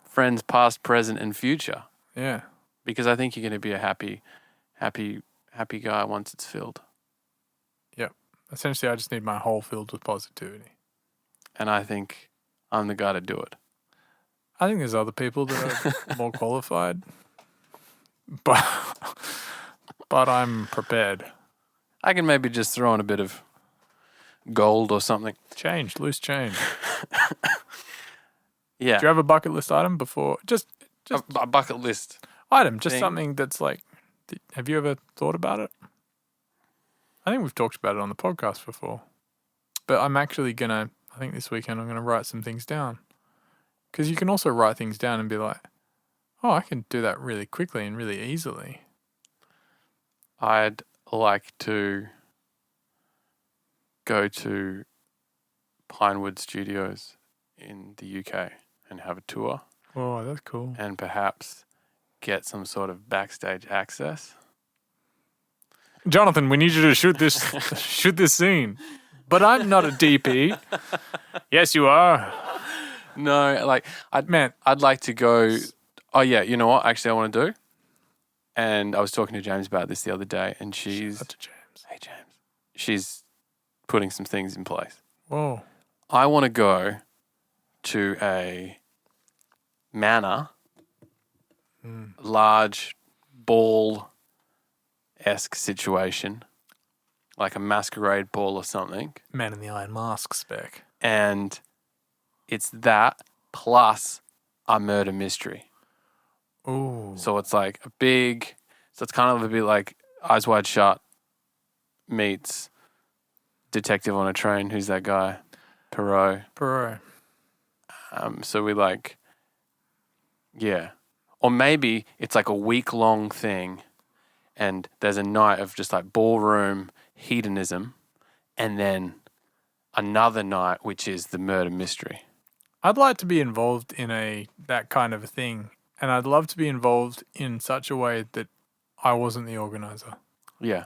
Friends past, present, and future. Yeah. Because I think you're going to be a happy guy once it's filled. Yep. Essentially, I just need my hole filled with positivity. And I think I'm the guy to do it. I think there's other people that are more qualified. But I'm prepared. I can maybe just throw in a bit of gold or something. Loose change. Yeah. Do you have a bucket list item before? Just a bucket list item, just something that's like, have you ever thought about it? I think we've talked about it on the podcast before. But I'm actually I think this weekend I'm going to write some things down. Because you can also write things down and be like, oh, I can do that really quickly and really easily. I'd like to go to Pinewood Studios in the UK and have a tour. Oh, that's cool. And perhaps get some sort of backstage access. Jonathan, we need you to shoot this scene. But I'm not a DP. Yes, you are. No, I'd like to go. Oh yeah, you know what? Actually, I want to do. And I was talking to James about this the other day, and she's. Shout out to James. Hey James. She's putting some things in place. Whoa. I want to go to a manor, large ball-esque situation, like a masquerade ball or something. Man in the Iron Mask spec. And it's that plus a murder mystery. Ooh. So it's like it's kind of a bit like Eyes Wide Shut meets Detective on a Train. Who's that guy? Perot. So we or maybe it's like a week-long thing and there's a night of just like ballroom hedonism and then another night which is the murder mystery. I'd like to be involved in that kind of a thing And I'd love to be involved in such a way that I wasn't the organizer. Yeah.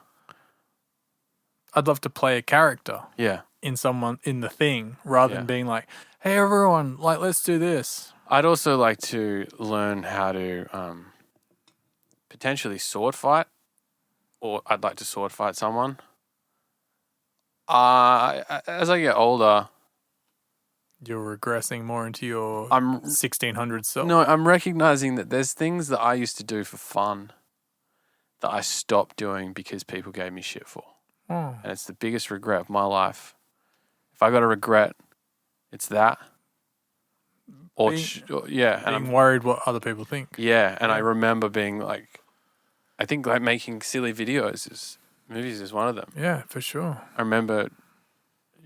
I'd love to play a character Yeah. in the thing rather than being like, hey, everyone, like, let's do this. I'd also like to learn how to potentially sword fight, or I'd like to sword fight someone. As I get older, You're regressing more into your 1600 self. No, I'm recognizing that there's things that I used to do for fun that I stopped doing because people gave me shit for. Oh. And it's the biggest regret of my life. If I got a regret, it's that. Or being worried what other people think. Yeah, and I remember being like, I think like making silly movies is one of them. Yeah, for sure. I remember,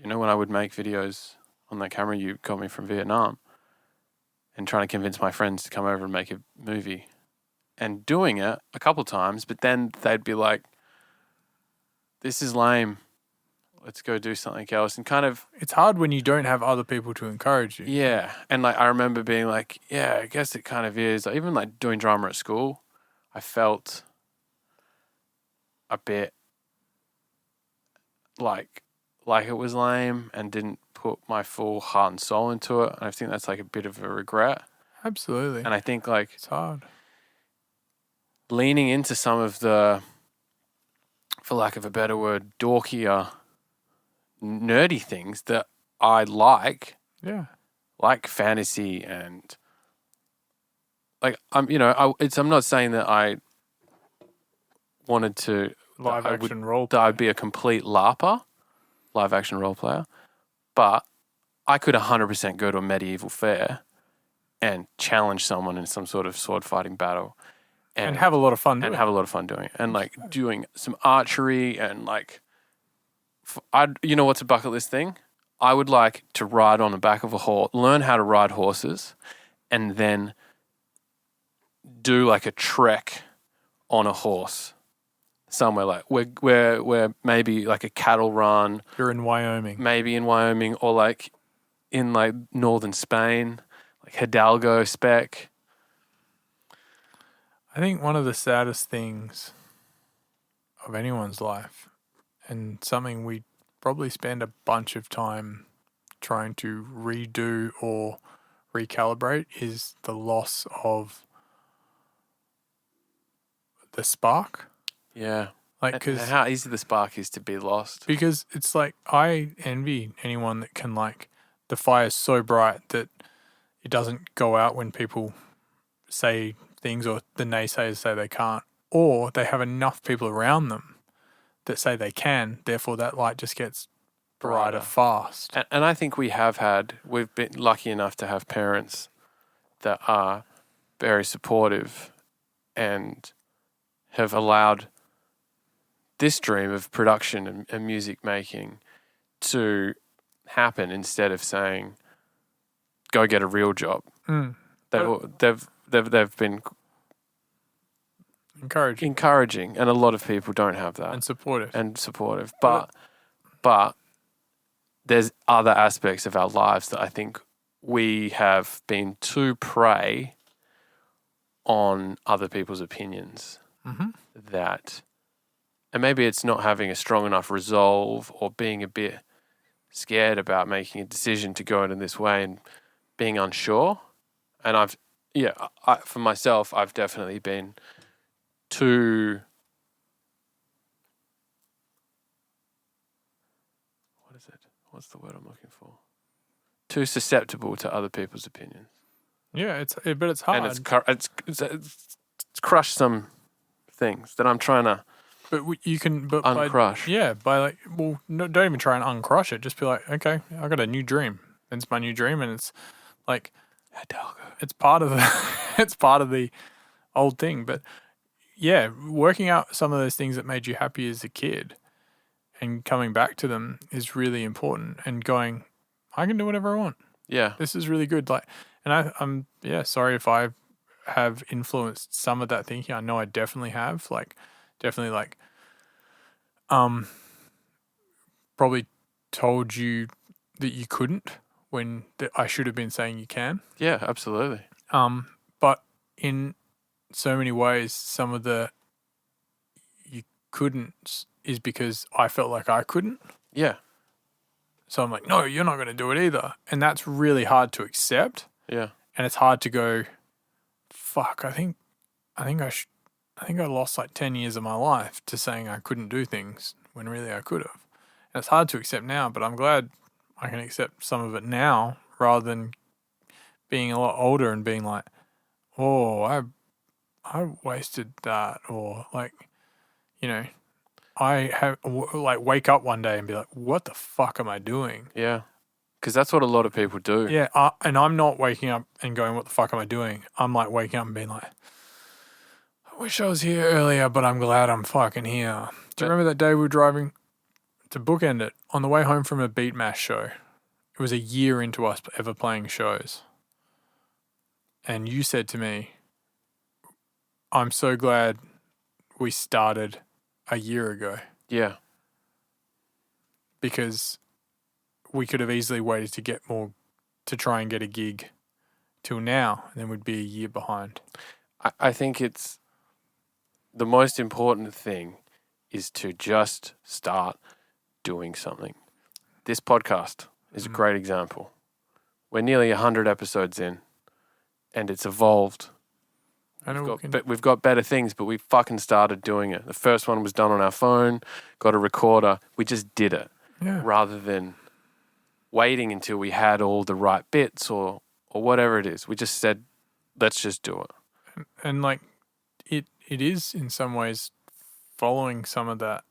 when I would make videos on that camera you got me from Vietnam, and trying to convince my friends to come over and make a movie, and doing it a couple times, but then they'd be like, "This is lame. Let's go do something else." And kind of, it's hard when you don't have other people to encourage you. Yeah, and like I remember being like, "Yeah, I guess it kind of is." Like, even like doing drama at school, I felt a bit like it was lame and didn't put my full heart and soul into it. And I think that's like a bit of a regret. Absolutely. And I think like it's hard. Leaning into some of the, for lack of a better word, dorkier, nerdy things that I like. Yeah. Like fantasy and like I'm not saying that I wanted to live action role that I'd be a complete LARPer, live action role player, but I could 100% go to a medieval fair and challenge someone in some sort of sword fighting battle and have a lot of fun doing it. And like doing some archery and like what's a bucket list thing? I would like to ride on the back of a horse, learn how to ride horses, and then do like a trek on a horse somewhere like where maybe like a cattle run. You're in Wyoming. Maybe in Wyoming, or like in like northern Spain, like Hidalgo spec. I think one of the saddest things of anyone's life, and something we probably spend a bunch of time trying to redo or recalibrate, is the loss of the spark. Yeah. Like, and how easy the spark is to be lost. Because it's like, I envy anyone that can, like, the fire's so bright that it doesn't go out when people say things, or the naysayers say they can't, or they have enough people around them that say they can, therefore that light just gets brighter fast. And I think we've been lucky enough to have parents that are very supportive and have allowed this dream of production and music making to happen, instead of saying, go get a real job. They've been encouraging, and a lot of people don't have that. And supportive. But there's other aspects of our lives that I think we have been too prey on other people's opinions. Mm-hmm. And maybe it's not having a strong enough resolve, or being a bit scared about making a decision to go in this way and being unsure. And for myself, I've definitely been too, what's the word I'm looking for? Too susceptible to other people's opinions. Yeah, but it's hard. And it's crushed some things that I'm trying to uncrush. Don't even try and uncrush it. Just be like, okay, I got a new dream. It's my new dream, and it's like, it's part of the old thing. But yeah, working out some of those things that made you happy as a kid and coming back to them is really important, and going, I can do whatever I want. Yeah. This is really good. Like, and I'm sorry if I have influenced some of that thinking. I know I definitely have. Probably told you that you couldn't when I should have been saying you can. Yeah, absolutely. But in so many ways, some of the you couldn't is because I felt like I couldn't. Yeah. So I'm like, no, you're not going to do it either. And that's really hard to accept. Yeah. And it's hard to go, fuck, I think I lost like 10 years of my life to saying I couldn't do things when really I could have. And it's hard to accept now, but I'm glad I can accept some of it now rather than being a lot older and being like, oh, I wasted that, or like, you know, I have like wake up one day and be like, what the fuck am I doing? Yeah. Because that's what a lot of people do. Yeah. And I'm not waking up and going, what the fuck am I doing? I'm like waking up and being like, I wish I was here earlier, but I'm glad I'm fucking here. Do you remember that day we were driving to bookend it on the way home from a Beat Mash show? It was a year into us ever playing shows. And you said to me, I'm so glad we started a year ago. Yeah. Because we could have easily waited to try and get a gig till now, and then we'd be a year behind. I think it's the most important thing is to just start doing something. This podcast is a great example. We're nearly 100 episodes in, and it's evolved. We've got better things, but we fucking started doing it. The first one was done on our phone, got a recorder. We just did it rather than waiting until we had all the right bits or whatever it is. We just said, let's just do it. And like, it is in some ways following some of that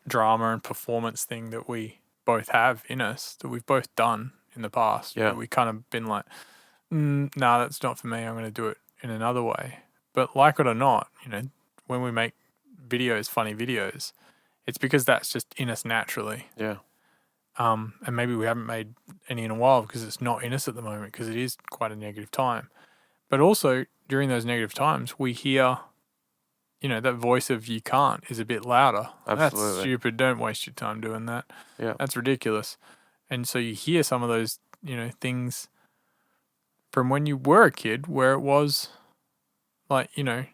drama and performance thing that we both have in us, that we've both done in the past. Yeah. That we kind of been like, nah, that's not for me. I'm going to do it in another way. But like it or not, you know, when we make videos, funny videos, it's because that's just in us naturally. Yeah. And maybe we haven't made any in a while because it's not in us at the moment because it is quite a negative time. But also during those negative times, we hear, you know, that voice of you can't is a bit louder. Absolutely. That's stupid. Don't waste your time doing that. Yeah. That's ridiculous. And so you hear some of those, you know, things from when you were a kid where it was like, you know,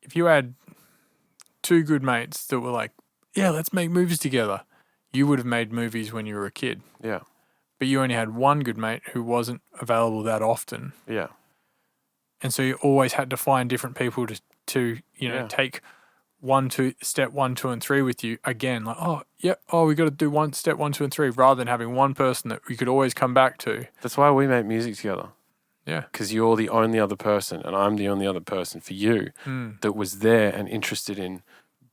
if you had two good mates that were like, yeah, let's make movies together, you would have made movies when you were a kid. Yeah. But you only had one good mate who wasn't available that often. Yeah. And so you always had to find different people to you know, take step 1, 2, and 3 with you again. Like, we got to do step 1, 2, and 3 rather than having one person that we could always come back to. That's why we make music together. Yeah. Because you're the only other person and I'm the only other person for you that was there and interested in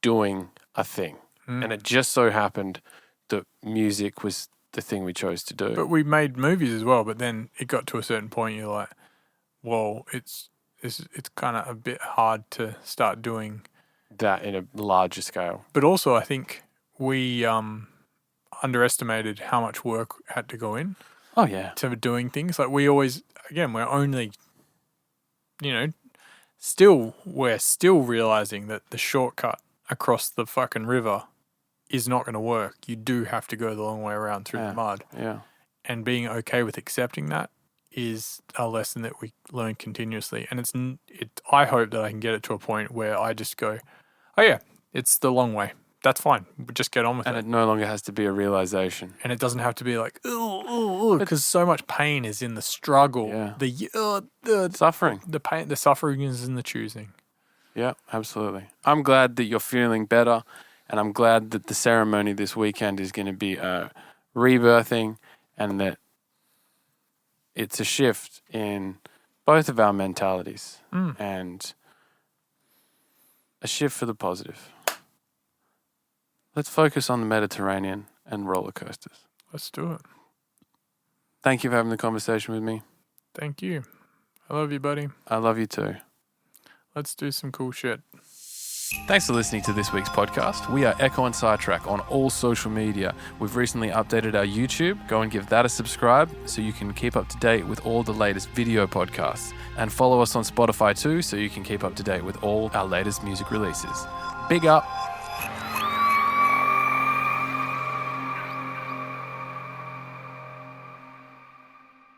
doing a thing. And it just so happened that music was the thing we chose to do. But we made movies as well, but then it got to a certain point you're like, well, it's kind of a bit hard to start doing that in a larger scale. But also I think we underestimated how much work had to go in. Oh, yeah. To doing things. Like we always, again, we're only, you know, we're still realizing that the shortcut across the fucking river is not going to work. You do have to go the long way around through the mud. Yeah. And being okay with accepting that is a lesson that we learn continuously. And I hope that I can get it to a point where I just go, oh yeah, it's the long way. That's fine. We'll just get on with it. And it no longer has to be a realization. And it doesn't have to be like, because so much pain is in the struggle. Yeah. The suffering. The pain, the suffering is in the choosing. Yeah, absolutely. I'm glad that you're feeling better, and I'm glad that the ceremony this weekend is going to be a rebirthing, and that it's a shift in both of our mentalities and a shift for the positive. Let's focus on the Mediterranean and roller coasters. Let's do it. Thank you for having the conversation with me. Thank you. I love you, buddy. I love you too. Let's do some cool shit. Thanks for listening to this week's podcast. We are Ekko and Sidetrack on all social media. We've recently updated our YouTube. Go and give that a subscribe so you can keep up to date with all the latest video podcasts. And follow us on Spotify too so you can keep up to date with all our latest music releases. Big up.